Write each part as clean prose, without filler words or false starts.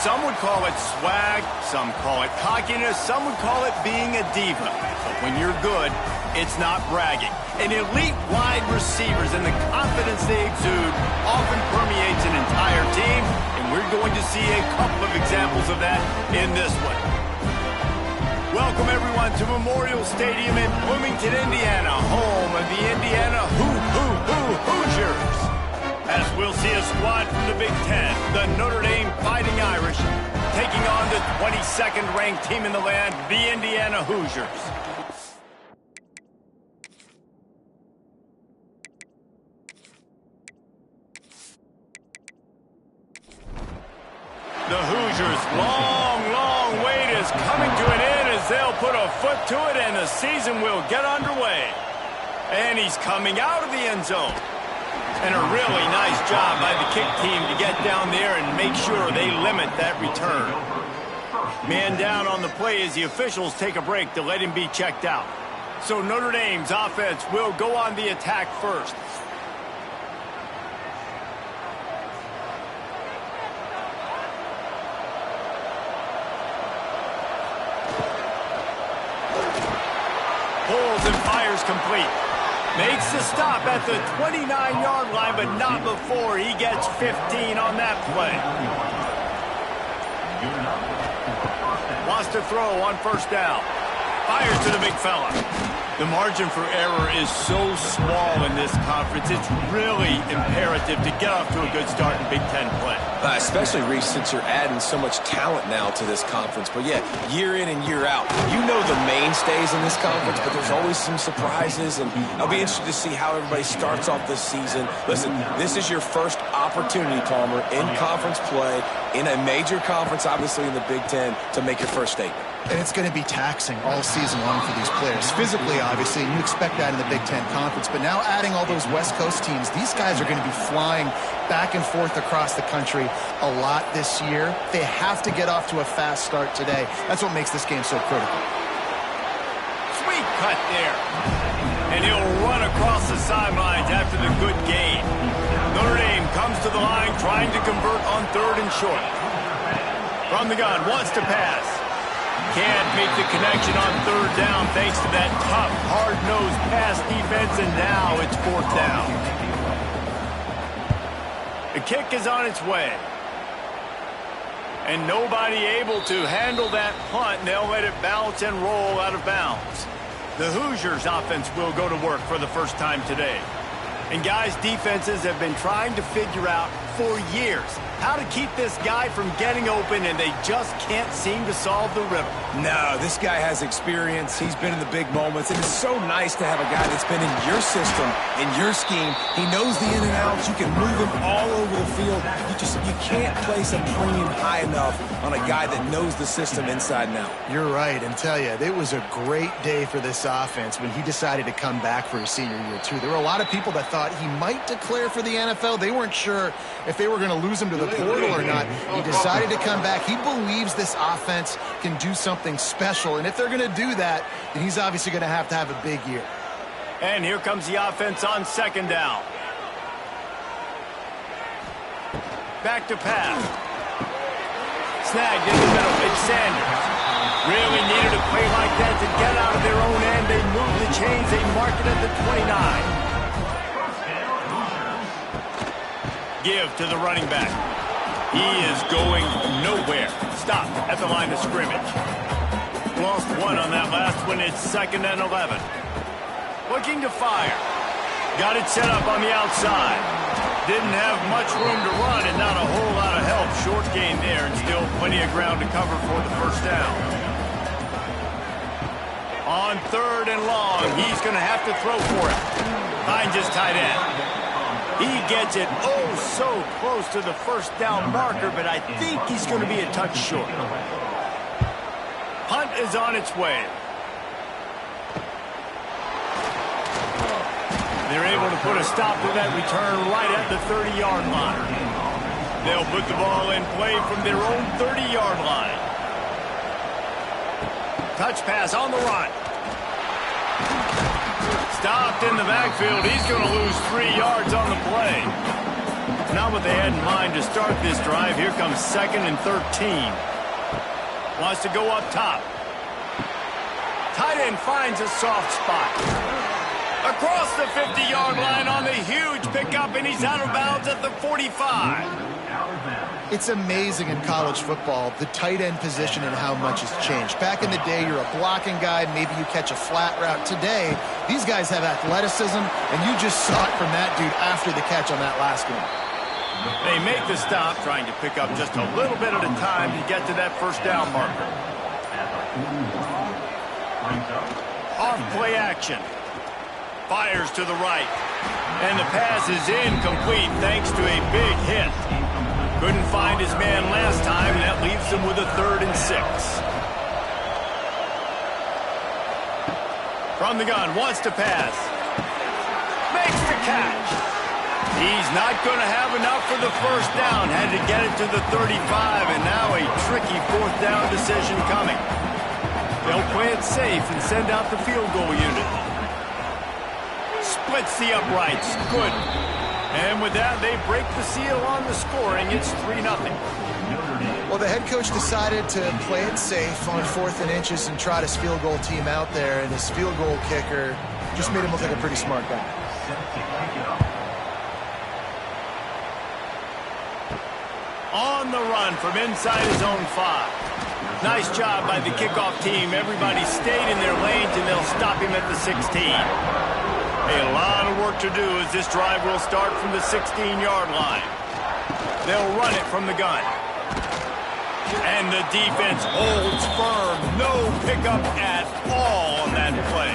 Some would call it swag, some call it cockiness, some would call it being a diva. But when you're good, it's not bragging. And elite wide receivers and the confidence they exude often permeates an entire team, and we're going to see a couple of examples of that in this one. Welcome, everyone, to Memorial Stadium in Bloomington, Indiana, home of the Indiana Hoosiers. As we'll see a squad from the Big Ten, the Notre Dame Fighting Irish, taking on the 22nd ranked team in the land, the Indiana Hoosiers. The Hoosiers' long wait is coming to an end as they'll put a foot to it and the season will get underway. And he's coming out of the end zone. And a really nice job by the kick team to get down there and make sure they limit that return. Man down on the play as the officials take a break to let him be checked out. So Notre Dame's offense will go on the attack first. Pulls and fires complete. Makes the stop at the 29-yard line, but not before he gets 15 on that play. Wants to throw on first down. Fires to the big fella. The margin for error is so small in this conference, it's really imperative to get off to a good start in Big Ten play. Especially, Reese, since you're adding so much talent now to this conference. But, yeah, year in and year out, you know the mainstays in this conference, but there's always some surprises, and I'll be interested to see how everybody starts off this season. Listen, this is your first opportunity, Palmer, in conference play, in a major conference, obviously in the Big Ten, to make your first statement. And it's going to be taxing all season long for these players. Physically, obviously, and you expect that in the Big Ten Conference. But now adding all those West Coast teams, these guys are going to be flying back and forth across the country a lot this year. They have to get off to a fast start today. That's what makes this game so critical. Sweet cut there. And he'll run across the sidelines after the good gain. Notre Dame comes to the line trying to convert on third and short. From the gun, wants to pass. Can't make the connection on third down thanks to that tough, hard-nosed pass defense, and now it's fourth down. The kick is on its way. And nobody able to handle that punt, and they'll let it bounce and roll out of bounds. The Hoosiers' offense will go to work for the first time today. And guys, defenses have been trying to figure out for years how to keep this guy from getting open, and they just can't seem to solve the riddle. No, this guy has experience. He's been in the big moments. It is so nice to have a guy that's been in your system, in your scheme. He knows the in and outs. You can move him all over the field. You can't place a premium high enough on a guy that knows the system inside and out. You're right, and tell you, it was a great day for this offense when he decided to come back for his senior year, too. There were a lot of people that thought he might declare for the NFL. They weren't sure if they were going to lose him to the portal or not. He decided to come back. He believes this offense can do something special, and if they're going to do that, then he's obviously going to have a big year. And here comes the offense on second down. Back to pass. Snagged in the middle. It's Sanders. Really needed a play like that to get out of their own end. They move the chains. They mark it at the 29. Give to the running back. He is going nowhere. Stop at the line of scrimmage. Lost one on that last one. It's 2nd and 11. Looking to fire. Got it set up on the outside. Didn't have much room to run and not a whole lot of help. Short gain there and still plenty of ground to cover for the first down. On third and long, he's going to have to throw for it. Finds his tight end. He gets it so close to the first down marker, but I think he's going to be a touch short. Punt is on its way. They're able to put a stop to that return right at the 30-yard line. They'll put the ball in play from their own 30-yard line. Touch pass on the run. Stopped in the backfield. He's going to lose 3 yards on the play. not what they had in mind to start this drive. Here comes 2nd and 13. Wants to go up top. Tight end finds a soft spot. Across the 50-yard line on the huge pickup, and he's out of bounds at the 45. It's amazing in college football, the tight end position and how much has changed. Back in the day, you're a blocking guy, maybe you catch a flat route. Today, these guys have athleticism, and you just saw it from that dude after the catch on that last one. They make the stop, trying to pick up just a little bit at a time to get to that first down marker. Off play action. Fires to the right. And the pass is incomplete thanks to a big hit. Couldn't find his man last time, and that leaves him with a 3rd and 6. From the gun, wants to pass. Makes the catch. He's not going to have enough for the first down. Had to get it to the 35, and now a tricky 4th down decision coming. They'll play it safe and send out the field goal unit. Splits the uprights. Good. And with that, they break the seal on the scoring. It's 3-0. Well, the head coach decided to play it safe on 4th and inches and trot his field goal team out there, and his field goal kicker just made him look like a pretty smart guy. On the run from inside his own 5. Nice job by the kickoff team. Everybody stayed in their lanes, and they'll stop him at the 16. A lot of work to do as this drive will start from the 16-yard line. They'll run it from the gun. And the defense holds firm. No pickup at all on that play.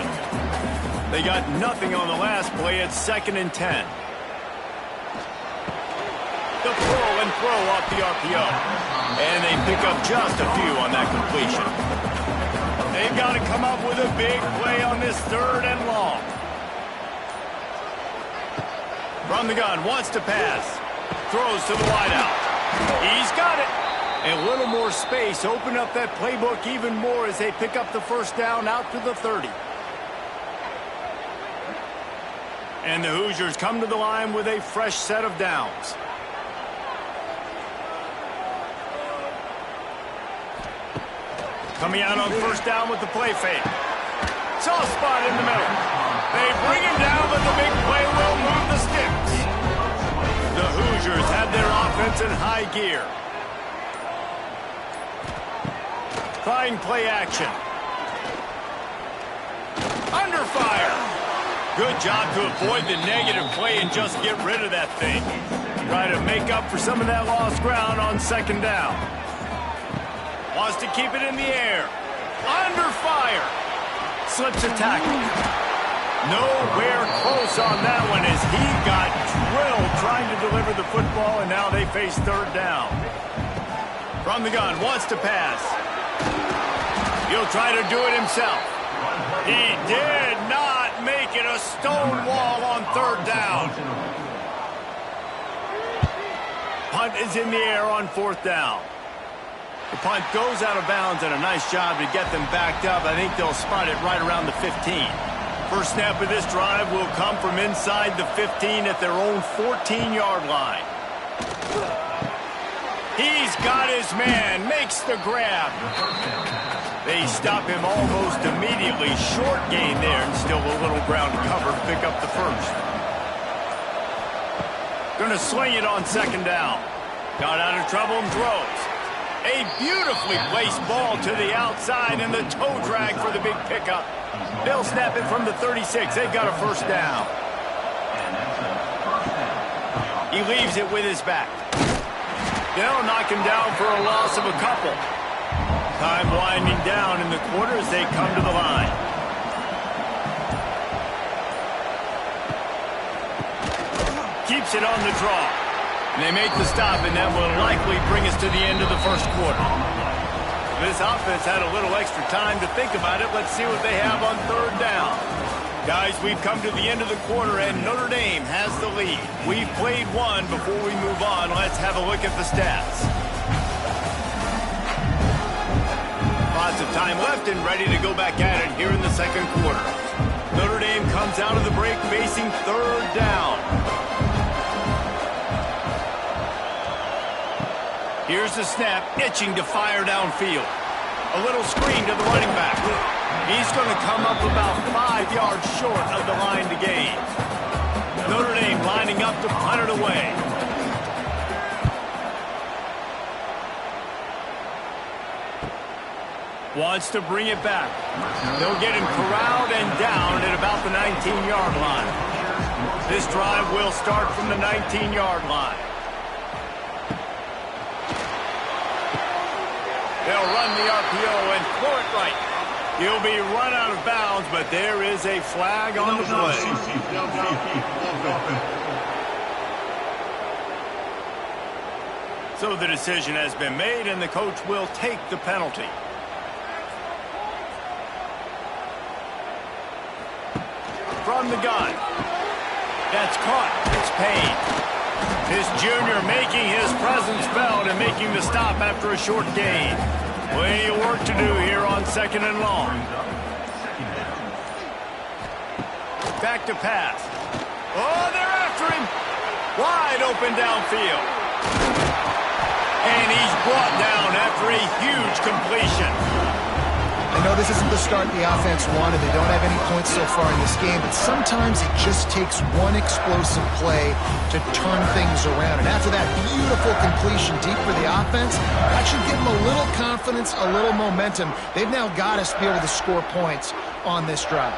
They got nothing on the last play. It's 2nd and 10. The pull and throw off the RPO. And they pick up just a few on that completion. They've got to come up with a big play on this 3rd and long. From the gun, wants to pass. Throws to the wideout. He's got it. A little more space. Open up that playbook even more as they pick up the first down out to the 30. And the Hoosiers come to the line with a fresh set of downs. Coming out on first down with the play fake. Soft spot in the middle. They bring him down, but the big play will move the sticks. The Hoosiers have their offense in high gear. Trying play action. Under fire. Good job to avoid the negative play and just get rid of that thing. Try to make up for some of that lost ground on 2nd down. Wants to keep it in the air. Under fire. Slips a tackle. Nowhere close on that one as he got drilled trying to deliver the football, and now they face 3rd down. From the gun, wants to pass. He'll try to do it himself. He did not make it. A stone wall on 3rd down. Punt is in the air on 4th down. The punt goes out of bounds, and a nice job to get them backed up. I think they'll spot it right around the 15. First snap of this drive will come from inside the 15 at their own 14-yard line. He's got his man, makes the grab. They stop him almost immediately. Short gain there, and still a little ground cover to pick up the first. Gonna sling it on 2nd down. Got out of trouble and throws. A beautifully placed ball to the outside, and the toe drag for the big pickup. They'll snap it from the 36. They've got a first down. He leaves it with his back. They'll knock him down for a loss of a couple. Time winding down in the quarter as they come to the line. Keeps it on the draw. And they make the stop, and that will likely bring us to the end of the first quarter. This offense had a little extra time to think about it. Let's see what they have on 3rd down. Guys, we've come to the end of the quarter, and Notre Dame has the lead. We've played one. Before we move on, let's have a look at the stats. Lots of time left and ready to go back at it here in the second quarter. Notre Dame comes out of the break facing 3rd down. Here's the snap, itching to fire downfield. A little screen to the running back. He's going to come up about 5 yards short of the line to gain. Notre Dame lining up to punt it away. Wants to bring it back. They'll get him corralled and down at about the 19-yard line. This drive will start from the 19-yard line. They'll run the RPO and throw it right. He'll be run out of bounds, but there is a flag on the play. So the decision has been made, and the coach will take the penalty. From the gun. That's caught. It's Payne. This junior making his presence felt and making the stop after a short gain. Plenty of work to do here on 2nd and long. Back to pass. Oh, they're after him. Wide open downfield. And he's brought down after a huge completion. I know this isn't the start the offense wanted. They don't have any points so far in this game, but sometimes it just takes one explosive play to turn things around. And after that beautiful completion deep for the offense, that should give them a little confidence, a little momentum. They've now got us to be able to score points on this drive.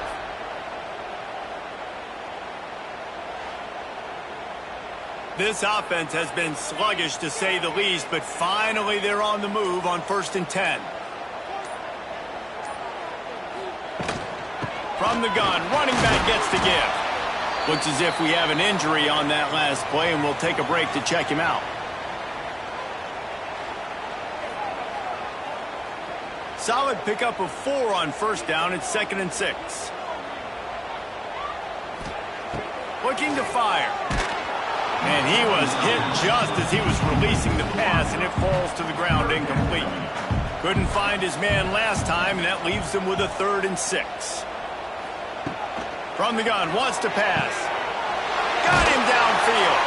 This offense has been sluggish to say the least, but finally they're on the move on 1st and 10. From the gun, running back gets to give. Looks as if we have an injury on that last play, and we'll take a break to check him out. Solid pickup of 4 on 1st down. It's 2nd and 6. Looking to fire. And he was hit just as he was releasing the pass, and it falls to the ground incomplete. Couldn't find his man last time, and that leaves him with a 3rd and 6. From the gun, wants to pass. Got him downfield.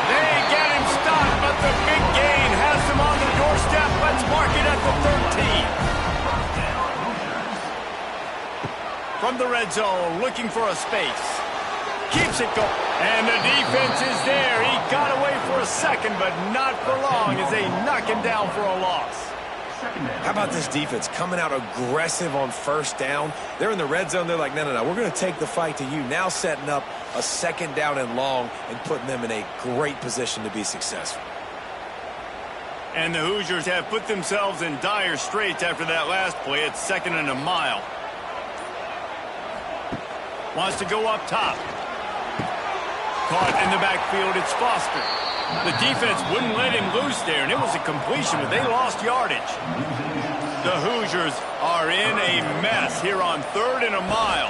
They get him stopped, but the big gain has him on the doorstep. Let's mark it at the 13. From the red zone, looking for a space. Keeps it going. And the defense is there. He got away for a second, but not for long as they knock him down for a loss. How about this defense coming out aggressive on 1st down? They're in the red zone. They're like, no, we're going to take the fight to you. Now setting up a 2nd down and long and putting them in a great position to be successful. And the Hoosiers have put themselves in dire straits after that last play. It's 2nd and a mile. Wants to go up top. Caught in the backfield. It's Foster. The defense wouldn't let him loose there, and it was a completion, but they lost yardage. The Hoosiers are in a mess here on 3rd and a mile.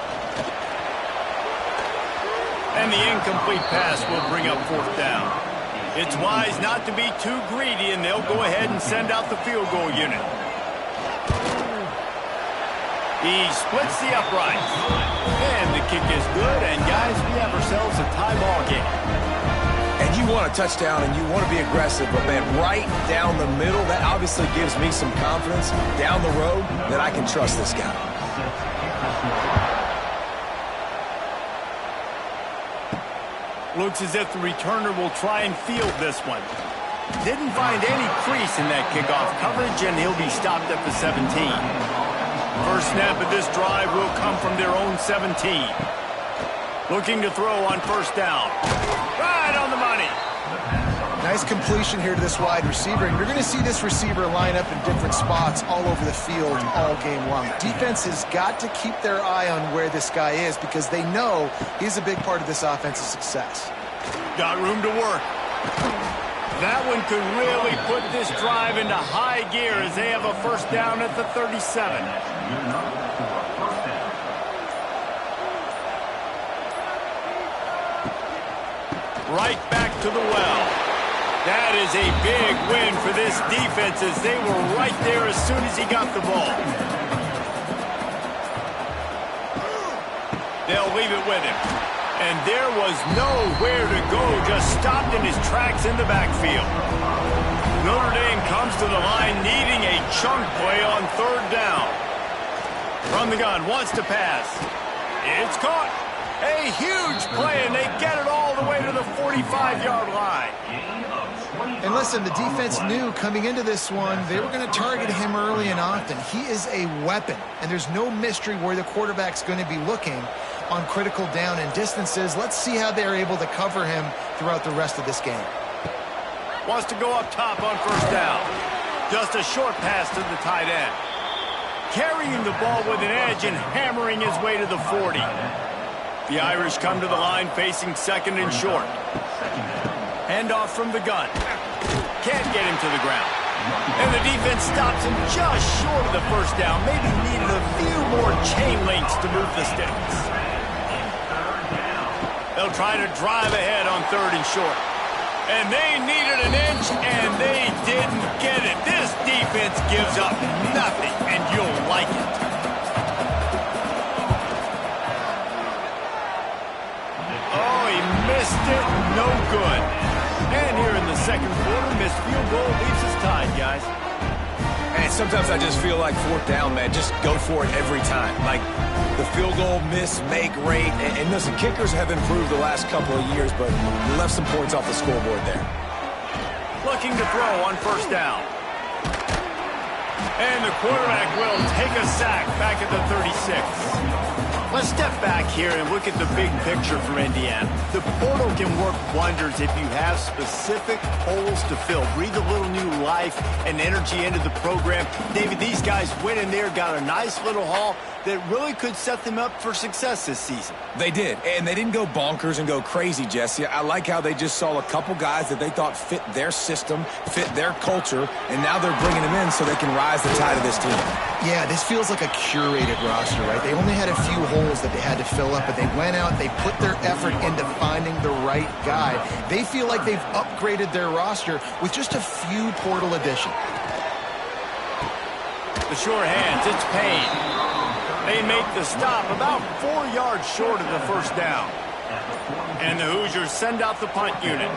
And the incomplete pass will bring up 4th down. It's wise not to be too greedy, and they'll go ahead and send out the field goal unit. He splits the uprights. And the kick is good, and guys, we have ourselves a tie ball game. And you want a touchdown and you want to be aggressive, but man, right down the middle, that obviously gives me some confidence down the road that I can trust this guy. Looks as if the returner will try and field this one. Didn't find any crease in that kickoff coverage, and he'll be stopped at the 17. First snap of this drive will come from their own 17. Looking to throw on 1st down. Right on the money. Nice completion here to this wide receiver, and you're going to see this receiver line up in different spots all over the field all game long. Defense has got to keep their eye on where this guy is because they know he's a big part of this offense's success. Got room to work. That one could really put this drive into high gear as they have a 1st down at the 37. Right back to the well. That is a big win for this defense as they were right there as soon as he got the ball. They'll leave it with him. And there was nowhere to go, just stopped in his tracks in the backfield. Notre Dame comes to the line needing a chunk play on third down. From the gun, wants to pass. It's caught. A huge play, and they get it all the way to the 45-yard line. And listen, the defense knew coming into this one, they were going to target him early and often. He is a weapon, and there's no mystery where the quarterback's going to be looking on critical down and distances. Let's see how they're able to cover him throughout the rest of this game. Wants to go up top on first down. Just a short pass to the tight end. Carrying the ball with an edge and hammering his way to the 40. The Irish come to the line facing second and short. Handoff from the gun. Can't get him to the ground. And the defense stops him just short of the first down. Maybe needed a few more chain links to move the sticks. They'll try to drive ahead on third and short. And they needed an inch, and they didn't get it. This defense gives up nothing, and you'll like it. Oh, he missed it. No good. And here in the second quarter, missed field goal leaves us tied, guys. And sometimes I just feel like fourth down, man, just go for it every time. Like the field goal miss, make rate. And listen, kickers have improved the last couple of years, but you left some points off the scoreboard there. Looking to throw on first down. And the quarterback will take a sack back at the 36. Let's step back here and look at the big picture for Indiana. The portal can work wonders if you have specific holes to fill. Breathe a little new life and energy into the program. David, these guys went in there, got a nice little haul that really could set them up for success this season. They did, and they didn't go bonkers and go crazy, Jesse. I like how they just saw a couple guys that they thought fit their system, fit their culture, and now they're bringing them in so they can rise the tide of this team. Yeah, this feels like a curated roster, right? They only had a few holes that they had to fill up, but they went out, they put their effort into finding the right guy. They feel like they've upgraded their roster with just a few portal additions. The sure hands, it's Payne. They make the stop about 4 yards short of the first down. And the Hoosiers send out the punt unit.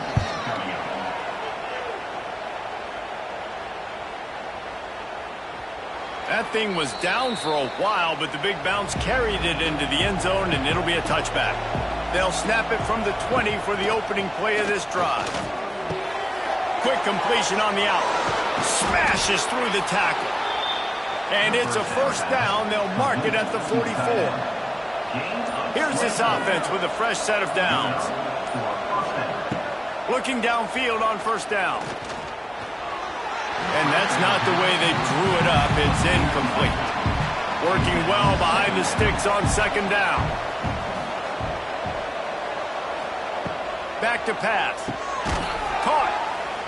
That thing was down for a while, but the big bounce carried it into the end zone, and it'll be a touchback. They'll snap it from the 20 for the opening play of this drive. Quick completion on the out. Smashes through the tackle. And it's a first down. They'll mark it at the 44. Here's this offense with a fresh set of downs. Looking downfield on first down. And that's not the way they drew it up. It's incomplete. Working well behind the sticks on second down. Back to pass. Caught.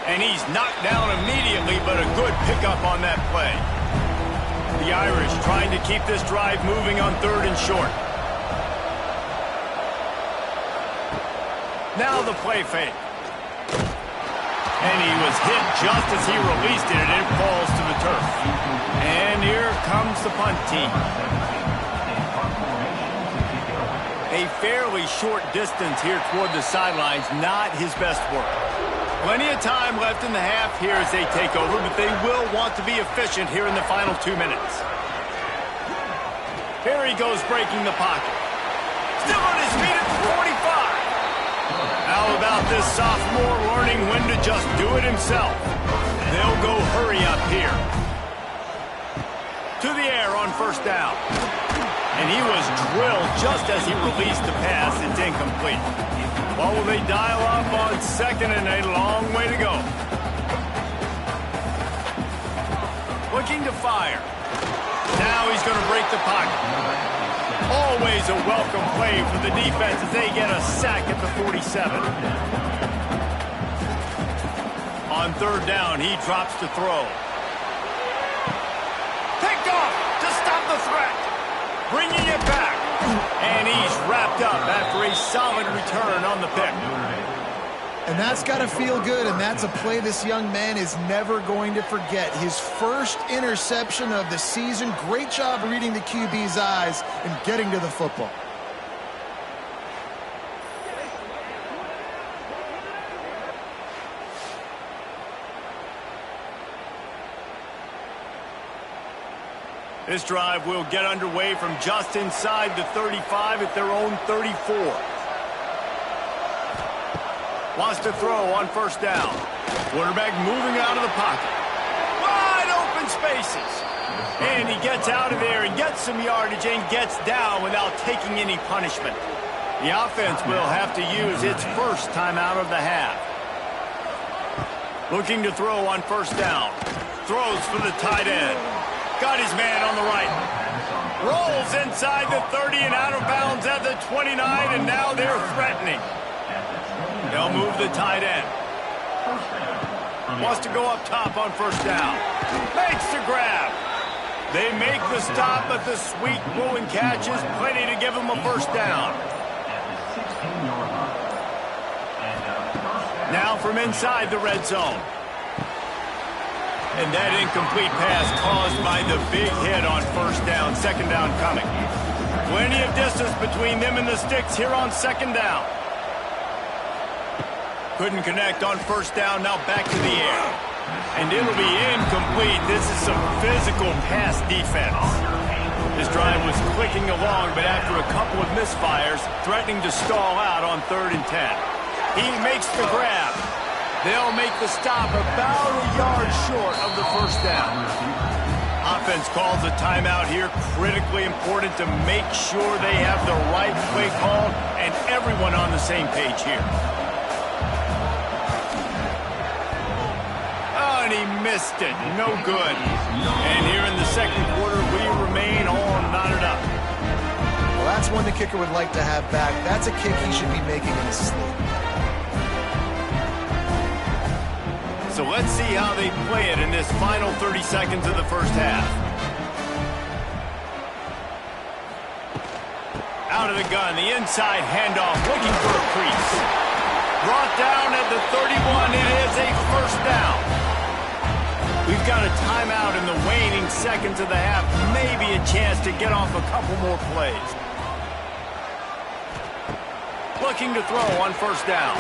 And he's knocked down immediately, but a good pickup on that play. The Irish trying to keep this drive moving on third and short. Now the play fake. And he was hit just as he released it, and it falls to the turf. And here comes the punt team. A fairly short distance here toward the sidelines, not his best work. Plenty of time left in the half here as they take over, but they will want to be efficient here in the final 2 minutes. Here he goes breaking the pocket. Still on his feet at the 45. How about this sophomore learning when to just do it himself? They'll go hurry up here. To the air on first down. And he was drilled just as he released the pass. It's incomplete. What will they dial up on second, and a long way to go? Looking to fire. Now he's going to break the pocket. Always a welcome play for the defense as they get a sack at the 47. On third down, he drops to throw. Picked off to stop the threat. Bringing it back. And he's wrapped up after a solid return on the pick. And that's got to feel good, and that's a play this young man is never going to forget. His first interception of the season. Great job reading the QB's eyes and getting to the football. This drive will get underway from just inside the 35 at their own 34. Wants to throw on first down. Quarterback moving out of the pocket. Wide open spaces. And he gets out of there and gets some yardage and gets down without taking any punishment. The offense will have to use its first timeout of the half. Looking to throw on first down. Throws for the tight end. Got his man on the right. Rolls inside the 30 and out of bounds at the 29, and now they're threatening. They'll move the tight end. Wants to go up top on first down. Makes the grab. They make the stop, but the sweet Bruin catch is plenty to give them a first down. Now from inside the red zone. And that incomplete pass caused by the big hit on first down. Second down coming. Plenty of distance between them and the sticks here on second down. Couldn't connect on first down. Now back to the air. And it'll be incomplete. This is some physical pass defense. This drive was clicking along, but after a couple of misfires, threatening to stall out on 3rd and 10. He makes the grab. They'll make the stop about a yard short of the first down. Offense calls a timeout here. Critically important to make sure they have the right play call and everyone on the same page here. Oh, and he missed it. No good. And here in the second quarter, we remain all knotted up. Well, that's one the kicker would like to have back. That's a kick he should be making in his sleep. So let's see how they play it in this final 30 seconds of the first half. Out of the gun, the inside handoff, looking for a crease. Brought down at the 31, it is a first down. We've got a timeout in the waning seconds of the half, maybe a chance to get off a couple more plays. Looking to throw on first down.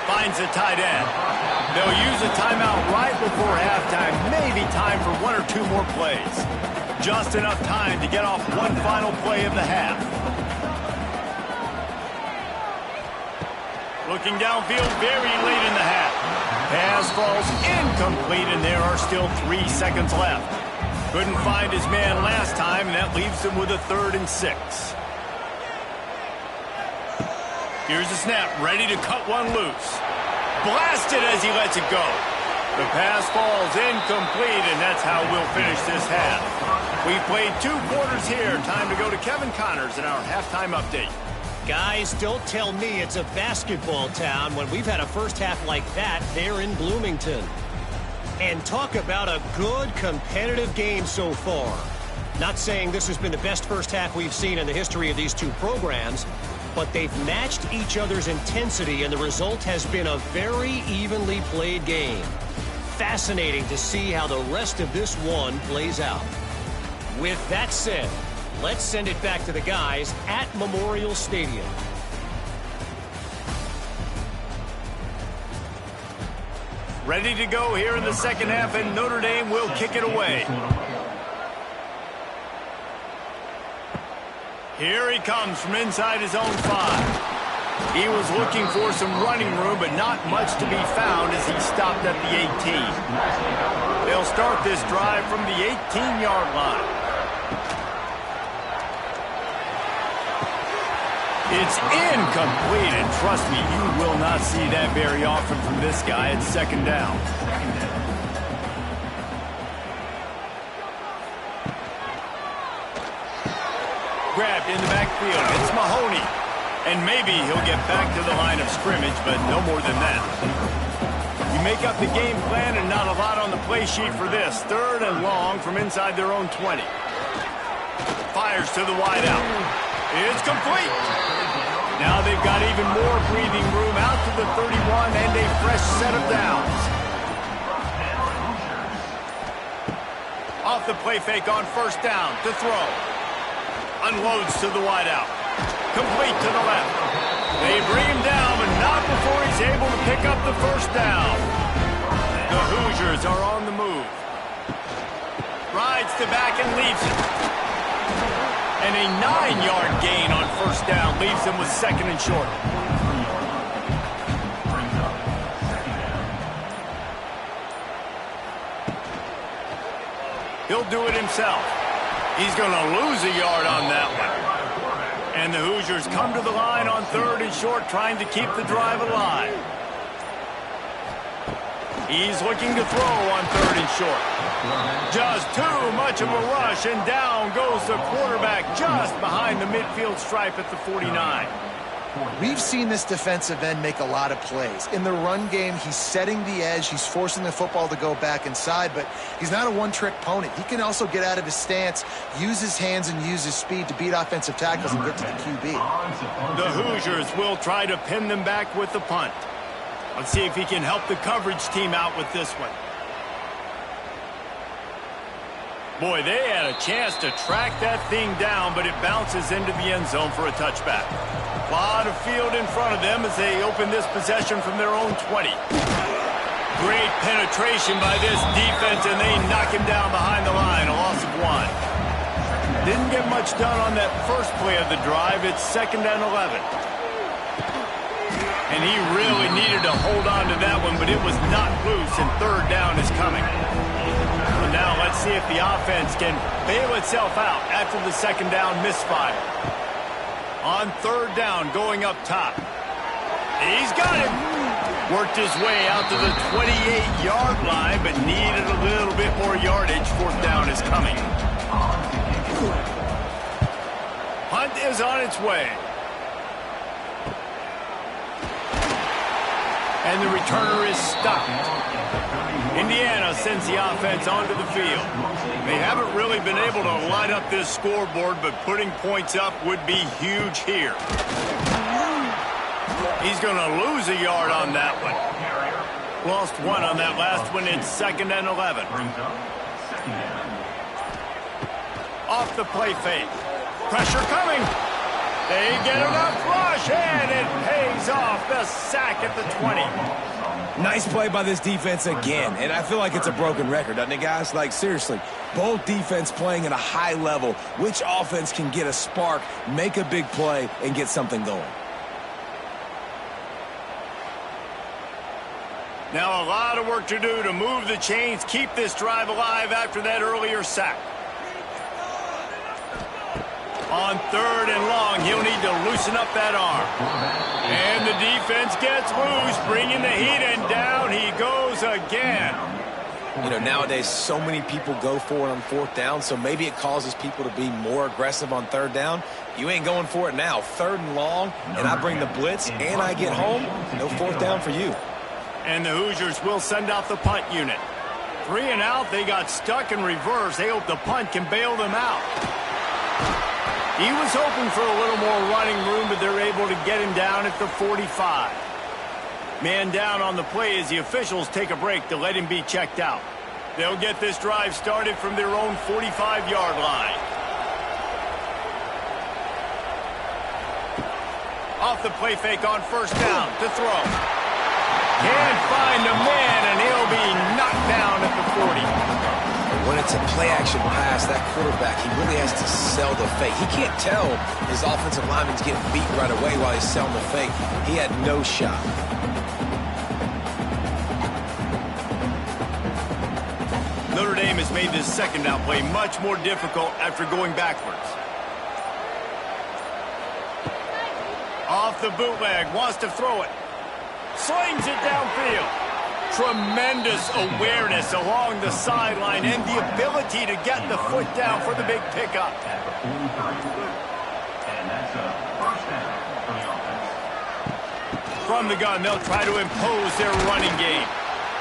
Finds the tight end. They'll use a timeout right before halftime. Maybe time for one or two more plays. Just enough time to get off one final play of the half. Looking downfield very late in the half. Pass falls incomplete, and there are still 3 seconds left. Couldn't find his man last time, and that leaves him with a 3rd and 6. Here's the snap, ready to cut one loose. Blasted as he lets it go. The pass falls incomplete, and that's how we'll finish this half. We've played 2 quarters here. Time to go to Kevin Connors in our halftime update. Guys, don't tell me it's a basketball town when we've had a first half like that there in Bloomington. And talk about a good competitive game so far. Not saying this has been the best first half we've seen in the history of these 2 programs, but they've matched each other's intensity, and the result has been a very evenly played game. Fascinating to see how the rest of this one plays out. With that said, let's send it back to the guys at Memorial Stadium. Ready to go here in the second half, and Notre Dame will kick it away. Here he comes from inside his own 5. He was looking for some running room, but not much to be found as he stopped at the 18. They'll start this drive from the 18-yard line. It's incomplete, and trust me, you will not see that very often from this guy at second down. Grabbed in the backfield. It's Mahoney. And maybe he'll get back to the line of scrimmage, but no more than that. You make up the game plan and not a lot on the play sheet for this. 3rd and long from inside their own 20. Fires to the wide out. It's complete. Now they've got even more breathing room out to the 31 and a fresh set of downs. Off the play fake on first down to throw. Unloads to the wideout. Complete to the left. They bring him down, but not before he's able to pick up the first down. The Hoosiers are on the move. Rides Gets the back and leaves it. And a 9-yard gain on first down leaves him with second and short. He'll do it himself. He's going to lose a yard on that one. And the Hoosiers come to the line on third and short, trying to keep the drive alive. He's looking to throw on third and short. Just too much of a rush, and down goes the quarterback just behind the midfield stripe at the 49. We've seen this defensive end make a lot of plays. In the run game, he's setting the edge. He's forcing the football to go back inside, but he's not a one-trick pony. He can also get out of his stance, use his hands, and use his speed to beat offensive tackles and get to the QB. The Hoosiers will try to pin them back with the punt. Let's see if he can help the coverage team out with this one. Boy, they had a chance to track that thing down, but it bounces into the end zone for a touchback. A lot of field in front of them as they open this possession from their own 20. Great penetration by this defense, and they knock him down behind the line, a loss of 1. Didn't get much done on that first play of the drive. It's 2nd and 11. And he really needed to hold on to that one, but it was not loose, and third down is coming. And now let's see if the offense can bail itself out after the second down misfire. On third down, going up top. He's got it. Worked his way out to the 28-yard line, but needed a little bit more yardage. Fourth down is coming. Punt is on its way. And the returner is stopped. Indiana sends the offense onto the field. They haven't really been able to light up this scoreboard, but putting points up would be huge here. He's going to lose a yard on that one. Lost 1 on that last one. It's 2nd and 11. Off the play fake. Pressure coming. They get enough rush, and it pays off. The sack at the 20. Nice play by this defense again, and I feel like it's a broken record, doesn't it, guys? Like, seriously, both defense playing at a high level. Which offense can get a spark, make a big play, and get something going? Now a lot of work to do to move the chains, keep this drive alive after that earlier sack. On third and long, he'll need to loosen up that arm. And the defense gets loose, bringing the heat, and down he goes again. You know, nowadays, so many people go for it on fourth down, so maybe it causes people to be more aggressive on third down. You ain't going for it now. Third and long, and I bring the blitz, and I get home. No fourth down for you. And the Hoosiers will send out the punt unit. 3 and out, they got stuck in reverse. They hope the punt can bail them out. He was hoping for a little more running room, but they're able to get him down at the 45. Man down on the play as the officials take a break to let him be checked out. They'll get this drive started from their own 45-yard line. Off the play fake on first down to throw. Can't find a man, and he'll be knocked down at the 40. When it's a play-action pass, that quarterback, he really has to sell the fake. He can't tell his offensive lineman's getting beat right away while he's selling the fake. He had no shot. Notre Dame has made this second down play much more difficult after going backwards. Off the bootleg, wants to throw it. Slings it downfield. Tremendous awareness along the sideline and the ability to get the foot down for the big pickup. From the gun, they'll try to impose their running game.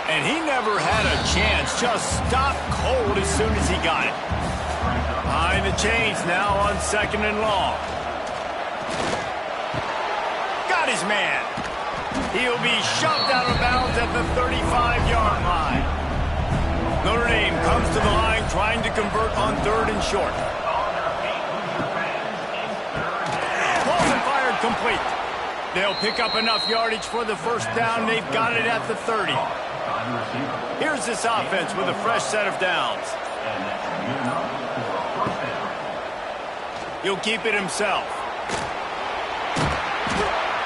And he never had a chance, just stopped cold as soon as he got it. Behind the chains now on 2nd and long. Got his man. He'll be shoved out of bounds at the 35-yard line. Notre Dame comes to the line trying to convert on third and short. Balls and fired complete. They'll pick up enough yardage for the first down. They've got it at the 30. Here's this offense with a fresh set of downs. He'll keep it himself.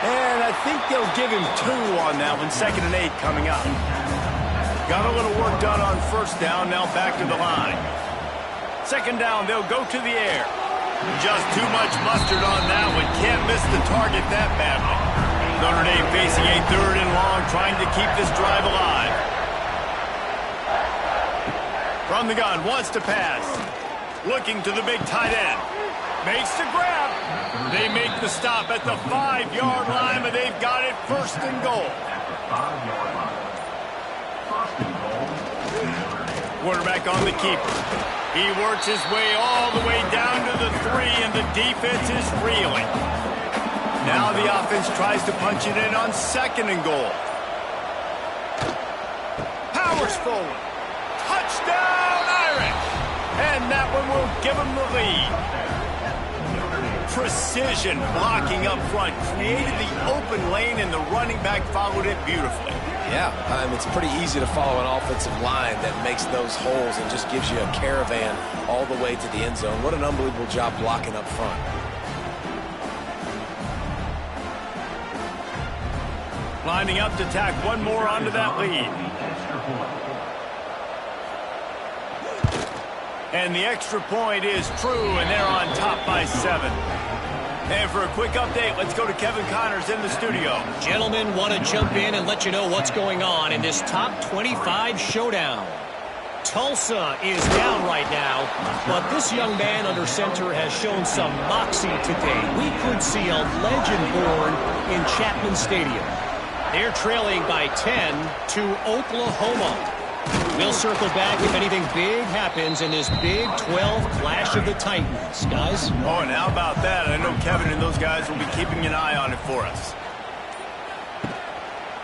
And I think they'll give him 2 on that one. 2nd and 8 coming up. Got a little work done on 1st down. Now back to the line. 2nd down, they'll go to the air. Just too much mustard on that one. Can't miss the target that badly. Notre Dame facing a 3rd and long, trying to keep this drive alive. From the gun, wants to pass. Looking to the big tight end. Makes the grab. They make the stop at the 5-yard line, but they've got it 1st and goal. Quarterback on the keeper. He works his way all the way down to the 3, and the defense is reeling. Now the offense tries to punch it in on 2nd and goal. Powers forward. Touchdown, Irish! And that one will give them the lead. Precision blocking up front. Created the open lane, and the running back followed it beautifully. Yeah, it's pretty easy to follow an offensive line that makes those holes and just gives you a caravan all the way to the end zone. What an unbelievable job blocking up front. Lining up to tack one more onto that lead. And the extra point is true, and they're on top by 7. And for a quick update, let's go to Kevin Connors in the studio. Gentlemen, want to jump in and let you know what's going on in this top 25 showdown. Tulsa is down right now, but this young man under center has shown some moxie today. We could see a legend born in Chapman Stadium. They're trailing by 10 to Oklahoma. We'll circle back if anything big happens in this Big 12 Clash of the Titans, guys. Oh, and how about that? I know Kevin and those guys will be keeping an eye on it for us.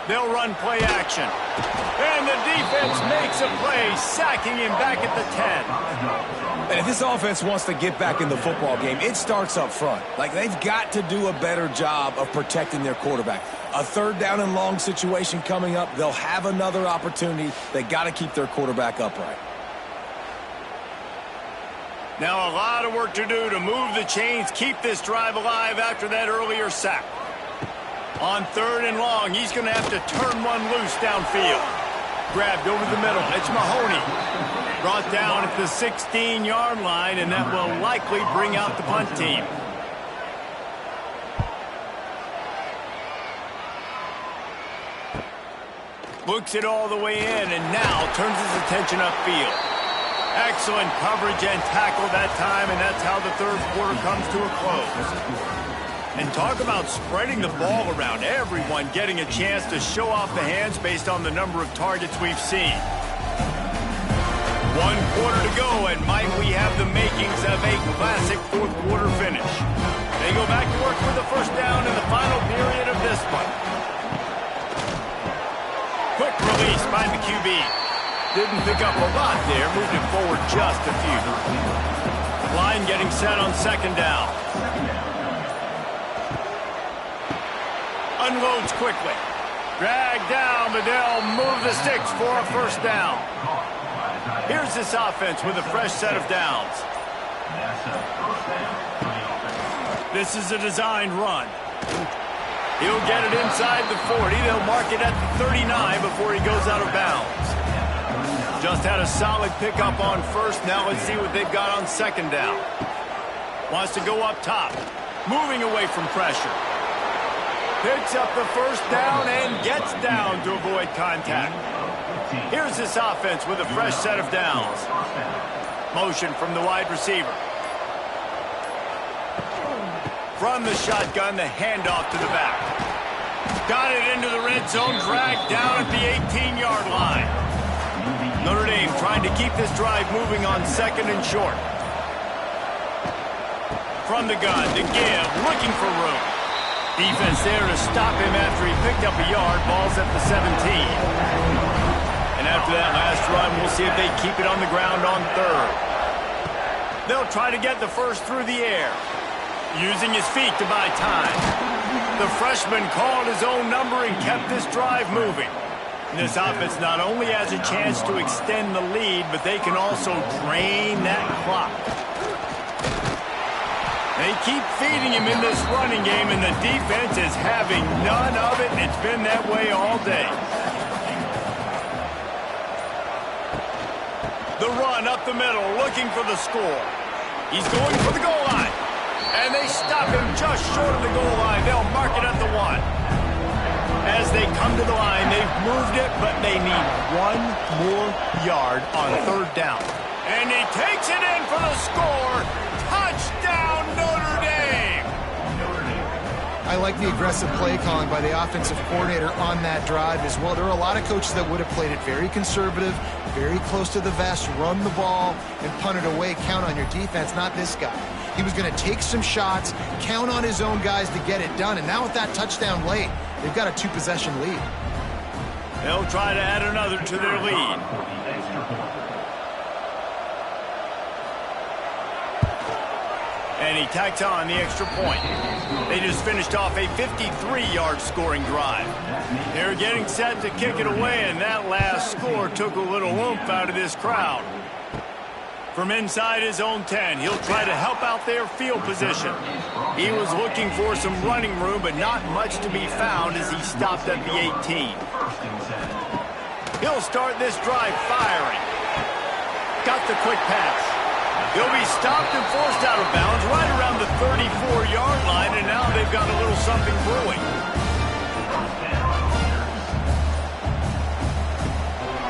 They'll run play action. And the defense makes a play, sacking him back at the 10. And if this offense wants to get back in the football game, it starts up front. Like, they've got to do a better job of protecting their quarterback. A 3rd down and long situation coming up. They'll have another opportunity. They got to keep their quarterback upright. Now a lot of work to do to move the chains, keep this drive alive after that earlier sack. On 3rd and long, he's going to have to turn one loose downfield. Grabbed over the middle. It's Mahoney. Brought down at the 16-yard line, and that will likely bring out the punt team. Looks it all the way in, and now turns his attention upfield. Excellent coverage and tackle that time, and that's how the 3rd quarter comes to a close. And talk about spreading the ball around. Everyone getting a chance to show off the hands based on the number of targets we've seen. 1 quarter to go, and might we have the makings of a classic 4th quarter finish. They go back to work with the 1st down in the final period of this one. Quick release by the QB. Didn't pick up a lot there, moved it forward just a few. Line getting set on 2nd down. Unloads quickly. Dragged down, but they'll move the sticks for a 1st down. Here's this offense with a fresh set of downs. This is a designed run. He'll get it inside the 40. They'll mark it at the 39 before he goes out of bounds. Just had a solid pickup on 1st. Now let's see what they've got on 2nd down. Wants to go up top. Moving away from pressure. Picks up the 1st down and gets down to avoid contact. Here's this offense with a fresh set of downs. Motion from the wide receiver. From the shotgun, the handoff to the back. Got it into the red zone, dragged down at the 18-yard line. Notre Dame trying to keep this drive moving on 2nd and short. From the gun, to give, looking for room. Defense there to stop him after he picked up a yard. Ball's at the 17. And after that last run, we'll see if they keep it on the ground on 3rd. They'll try to get the 1st through the air. Using his feet to buy time. The freshman called his own number and kept this drive moving. This offense not only has a chance to extend the lead, but they can also drain that clock. They keep feeding him in this running game, and the defense is having none of it, and it's been that way all day. The run up the middle, looking for the score. He's going for the goal line. And they stop him just short of the goal line. They'll mark it at the 1. As they come to the line, they've moved it, but they need 1 more yard on 3rd down. And he takes it in for the score. Touchdown, Notre Dame! I like the aggressive play calling by the offensive coordinator on that drive as well. There are a lot of coaches that would have played it very conservative, very close to the vest, run the ball, and punt it away. Count on your defense, not this guy. He was going to take some shots, count on his own guys to get it done. And now with that touchdown late, they've got a 2-possession lead. They'll try to add another to their lead. And he tacks on the extra point. They just finished off a 53-yard scoring drive. They're getting set to kick it away, and that last score took a little oomph out of this crowd. From inside his own 10, he'll try to help out their field position. He was looking for some running room, but not much to be found as he stopped at the 18. He'll start this drive firing. Got the quick pass. He'll be stopped and forced out of bounds right around the 34-yard line, and now they've got a little something brewing.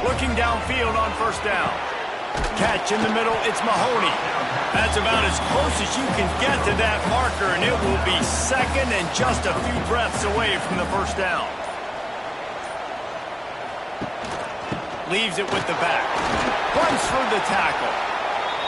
Looking downfield on 1st down. Catch in the middle, it's Mahoney. That's about as close as you can get to that marker, and it will be 2nd and just a few breaths away from the 1st down. Leaves it with the back. Runs through the tackle.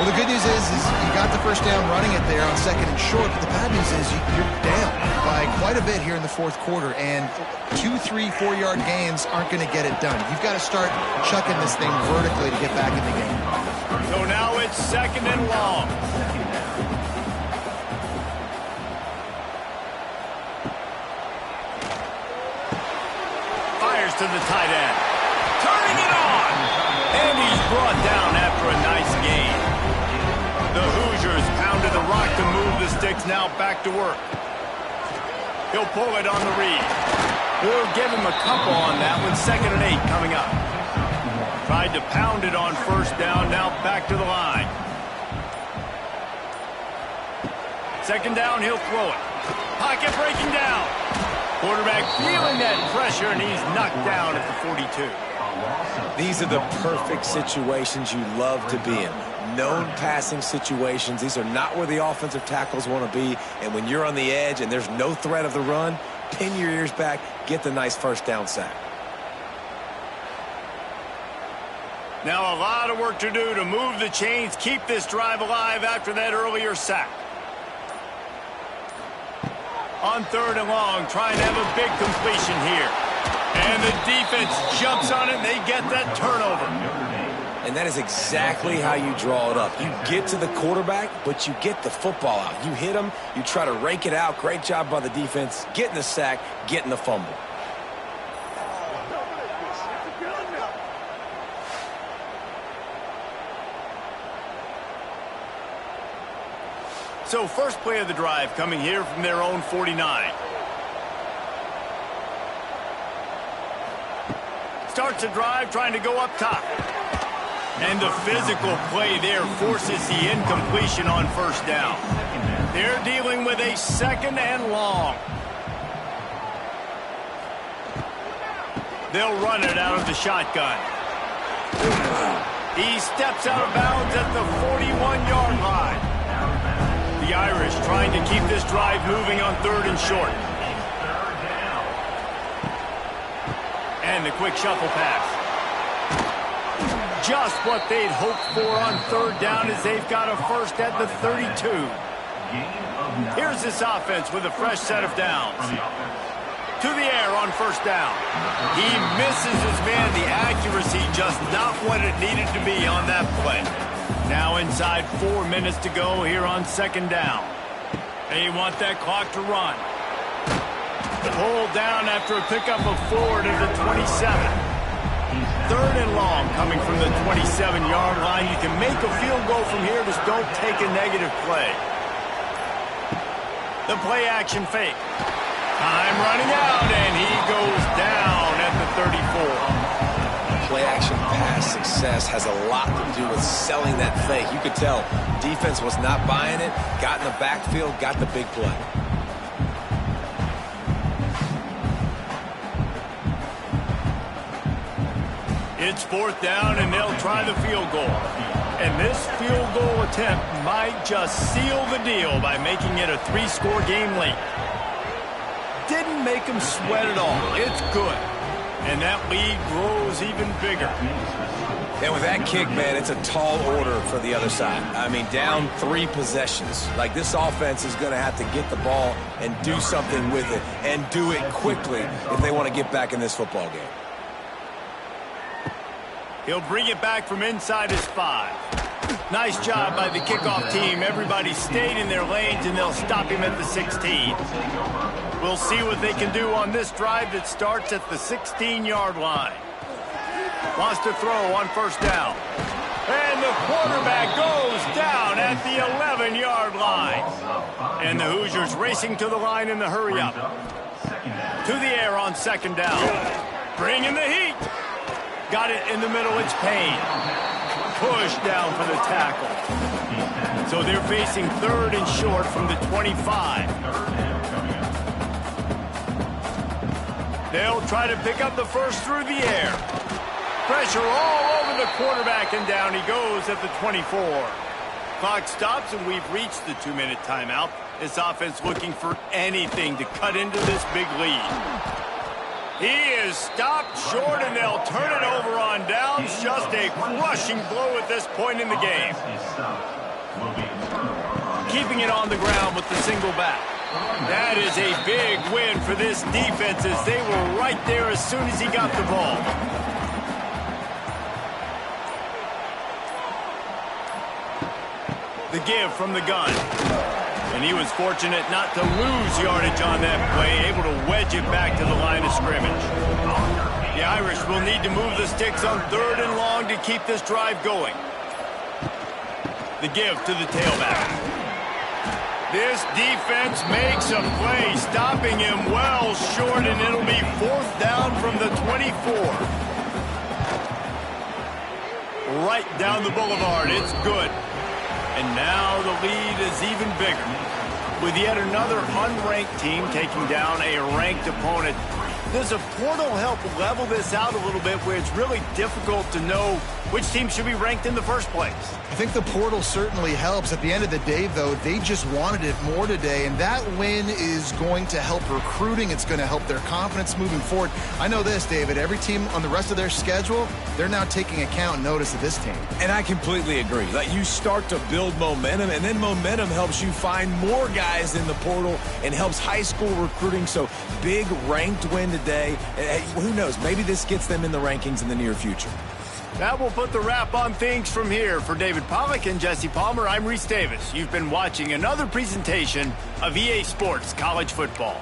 Well, the good news is you got the 1st down running it there on 2nd and short, but the bad news is you're down by quite a bit here in the 4th quarter, and 2, 3, 4-yard gains aren't going to get it done. You've got to start chucking this thing vertically to get back in the game. So now it's 2nd and long. Fires to the tight end. Turning it on! And he's brought down after a nice gain. The Hoosiers pounded the rock to move the sticks, now back to work. He'll pull it on the read. We'll give him a couple on that one. 2nd and 8 coming up. Tried to pound it on 1st down, now back to the line. 2nd down, he'll throw it. Pocket breaking down. Quarterback feeling that pressure, and he's knocked down at the 42. These are the perfect situations you love to be in. Known passing situations. These are not where the offensive tackles want to be. And when you're on the edge and there's no threat of the run, pin your ears back, get the nice 1st down sack. Now a lot of work to do to move the chains, keep this drive alive after that earlier sack. On 3rd and long, trying to have a big completion here. And the defense jumps on it, and they get that turnover. And that is exactly how you draw it up. You get to the quarterback, but you get the football out. You hit him, you try to rake it out. Great job by the defense, getting the sack, getting the fumble. So first play of the drive coming here from their own 49. Starts the drive trying to go up top. And the physical play there forces the incompletion on 1st down. They're dealing with a 2nd and long. They'll run it out of the shotgun. He steps out of bounds at the 41-yard line. The Irish trying to keep this drive moving on 3rd and short. And the quick shuffle pass. Just what they'd hoped for on 3rd down as they've got a 1st at the 32. Here's this offense with a fresh set of downs. To the air on 1st down. He misses his man. The accuracy just not what it needed to be on that play. Now inside 4 minutes to go here on 2nd down. They want that clock to run. Pulled down after a pickup of 4 to the 27. 3rd and long coming from the 27-yard line. You can make a field goal from here. Just don't take a negative play. The play action fake. Time running out, and he goes down at the 34. Play action pass success has a lot to do with selling that fake. You could tell defense was not buying it, got in the backfield, got the big play. It's 4th down, and they'll try the field goal. And this field goal attempt might just seal the deal by making it a 3-score game late. Didn't make them sweat at all. It's good. And that lead grows even bigger. And with that kick, man, it's a tall order for the other side. I mean, down 3 possessions. Like, this offense is going to have to get the ball and do something with it, and do it quickly if they want to get back in this football game. He'll bring it back from inside his 5. Nice job by the kickoff team. Everybody stayed in their lanes, and they'll stop him at the 16. We'll see what they can do on this drive that starts at the 16-yard line. Wants to throw on 1st down. And the quarterback goes down at the 11-yard line. And the Hoosiers racing to the line in the hurry-up. To the air on 2nd down. Bring in the heat. Got it in the middle. It's Payne. Push down for the tackle. So they're facing 3rd and short from the 25. They'll try to pick up the first through the air. Pressure all over the quarterback, and down he goes at the 24. Clock stops, and we've reached the 2-minute timeout. This offense looking for anything to cut into this big lead. He is stopped short, and they'll turn it over on downs. Just a crushing blow at this point in the game. Keeping it on the ground with the single back. That is a big win for this defense, as they were right there as soon as he got the ball. The give from the gun. And he was fortunate not to lose yardage on that play, able to wedge it back to the line of scrimmage. The Irish will need to move the sticks on 3rd and long to keep this drive going. The give to the tailback. This defense makes a play, stopping him well short, and it'll be 4th down from the 24. Right down the boulevard. It's good. And now the lead is even bigger, with yet another unranked team taking down a ranked opponent. Does a portal help level this out a little bit, where it's really difficult to know which team should be ranked in the first place? I think the portal certainly helps. At the end of the day, though, they just wanted it more today, and that win is going to help recruiting. It's going to help their confidence moving forward. I know this, David, every team on the rest of their schedule, they're now taking account and notice of this team. And I completely agree. Like, you start to build momentum, and then momentum helps you find more guys in the portal and helps high school recruiting. So big ranked win today. Who knows? Maybe this gets them in the rankings in the near future. That will put the wrap on things from here. For David Pollack and Jesse Palmer, I'm Reese Davis. You've been watching another presentation of EA Sports College Football.